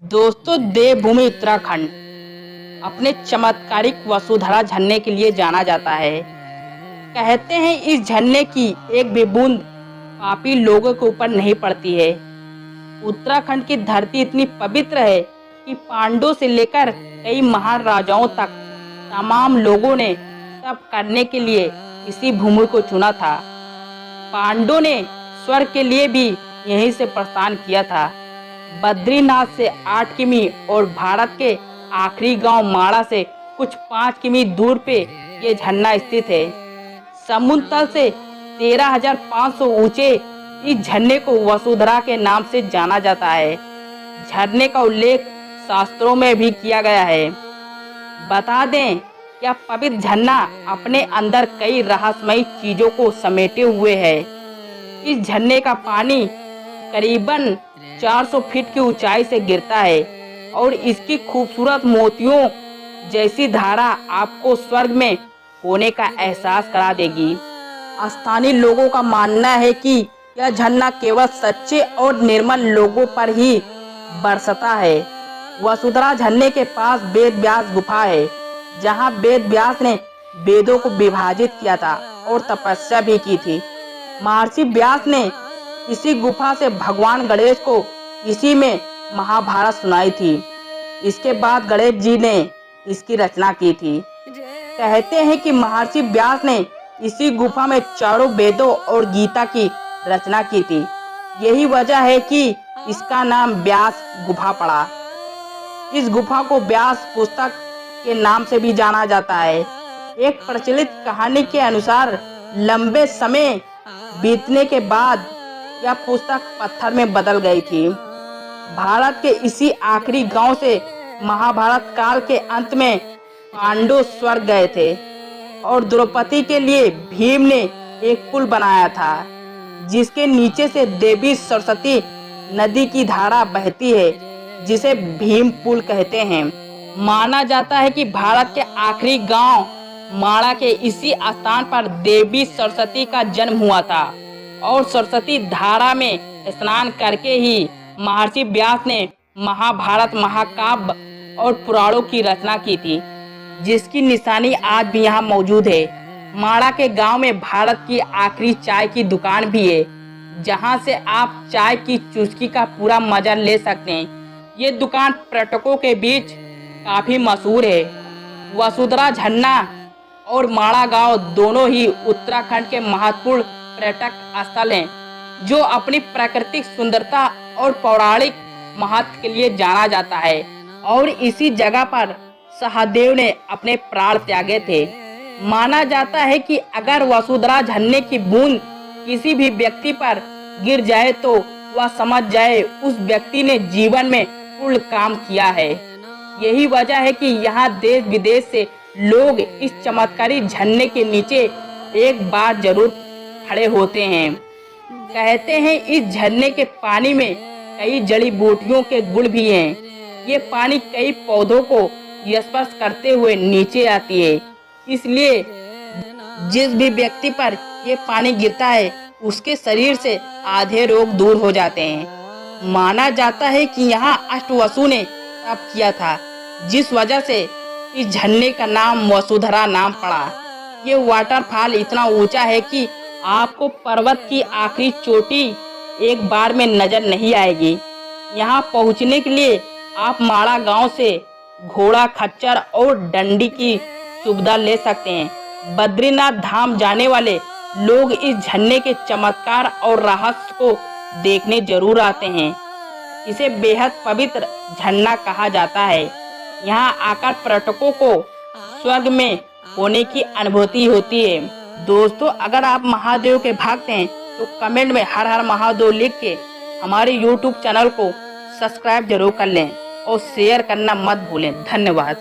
दोस्तों, देवभूमि उत्तराखंड अपने चमत्कारिक वसुधरा झरने के लिए जाना जाता है। कहते हैं इस झरने की एक भी बूंद पापी लोगों के ऊपर नहीं पड़ती है। उत्तराखंड की धरती इतनी पवित्र है कि पांडवों से लेकर कई महान राजाओं तक तमाम लोगों ने तप करने के लिए इसी भूमि को चुना था। पांडवों ने स्वर्ग के लिए भी यहीं से प्रस्थान किया था। बद्रीनाथ से 8 किमी और भारत के आखिरी गांव माड़ा से कुछ 5 किमी दूर पे ये झरना स्थित है। समुद्र तल से 13,500 ऊंचे इस झरने को वसुधरा के नाम से जाना जाता है। झरने का उल्लेख शास्त्रों में भी किया गया है। बता दें, यह पवित्र झरना अपने अंदर कई रहस्यमयी चीजों को समेटे हुए है। इस झरने का पानी करीबन 400 फीट की ऊंचाई से गिरता है और इसकी खूबसूरत मोतियों जैसी धारा आपको स्वर्ग में होने का एहसास करा देगी। स्थानीय लोगों का मानना है कि यह झरना केवल सच्चे और निर्मल लोगों पर ही बरसता है। वसुधरा झरने के पास वेद व्यास गुफा है, जहां वेद व्यास ने वेदों को विभाजित किया था और तपस्या भी की थी। महर्षि व्यास ने इसी गुफा से भगवान गणेश को इसी में महाभारत सुनाई थी। इसके बाद गणेश जी ने इसकी रचना की थी। कहते हैं कि महर्षि व्यास ने इसी गुफा में चारों वेदों और गीता की रचना की थी। यही वजह है कि इसका नाम व्यास गुफा पड़ा। इस गुफा को व्यास पुस्तक के नाम से भी जाना जाता है। एक प्रचलित कहानी के अनुसार लंबे समय बीतने के बाद यह पुस्तक पत्थर में बदल गई थी। भारत के इसी आखिरी गांव से महाभारत काल के अंत में पांडव स्वर्ग गए थे और द्रौपदी के लिए भीम ने एक पुल बनाया था, जिसके नीचे से देवी सरस्वती नदी की धारा बहती है, जिसे भीम पुल कहते हैं। माना जाता है कि भारत के आखिरी गांव माड़ा के इसी स्थान पर देवी सरस्वती का जन्म हुआ था और सरस्वती धारा में स्नान करके ही महर्षि व्यास ने महाभारत महाकाव्य और पुराणों की रचना की थी, जिसकी निशानी आज भी यहाँ मौजूद है। माड़ा के गांव में भारत की आखिरी चाय की दुकान भी है, जहां से आप चाय की चुस्की का पूरा मजा ले सकते हैं। ये दुकान पर्यटकों के बीच काफी मशहूर है। वसुधरा झरना और माड़ा गांव दोनों ही उत्तराखंड के महत्वपूर्ण पर्यटक स्थल हैं, जो अपनी प्राकृतिक सुंदरता और पौराणिक महत्व के लिए जाना जाता है। और इसी जगह पर सहदेव ने अपने प्राण त्यागे थे। माना जाता है कि अगर वसुधरा झरने की बूंद किसी भी व्यक्ति पर गिर जाए तो वह समझ जाए उस व्यक्ति ने जीवन में पूर्ण काम किया है। यही वजह है कि यहाँ देश विदेश से लोग इस चमत्कारी झरने के नीचे एक बार जरूर खड़े होते हैं। कहते हैं इस झरने के पानी में कई जड़ी बूटियों के गुण भी हैं। ये पानी कई पौधों को स्पर्श करते हुए नीचे आती है, इसलिए जिस भी व्यक्ति पर ये पानी गिरता है उसके शरीर से आधे रोग दूर हो जाते हैं। माना जाता है कि यहाँ अष्टवसु ने तप किया था, जिस वजह से इस झरने का नाम वसुधरा नाम पड़ा। ये वाटरफॉल इतना ऊंचा है कि आपको पर्वत की आखिरी चोटी एक बार में नजर नहीं आएगी। यहाँ पहुँचने के लिए आप माड़ा गांव से घोड़ा, खच्चर और डंडी की सुविधा ले सकते हैं। बद्रीनाथ धाम जाने वाले लोग इस झरने के चमत्कार और रहस्य को देखने जरूर आते हैं। इसे बेहद पवित्र झरना कहा जाता है। यहाँ आकर पर्यटकों को स्वर्ग में होने की अनुभूति होती है। दोस्तों, अगर आप महादेव के भक्त हैं तो कमेंट में हर हर महादेव लिख के हमारे YouTube चैनल को सब्सक्राइब जरूर कर लें और शेयर करना मत भूलें। धन्यवाद।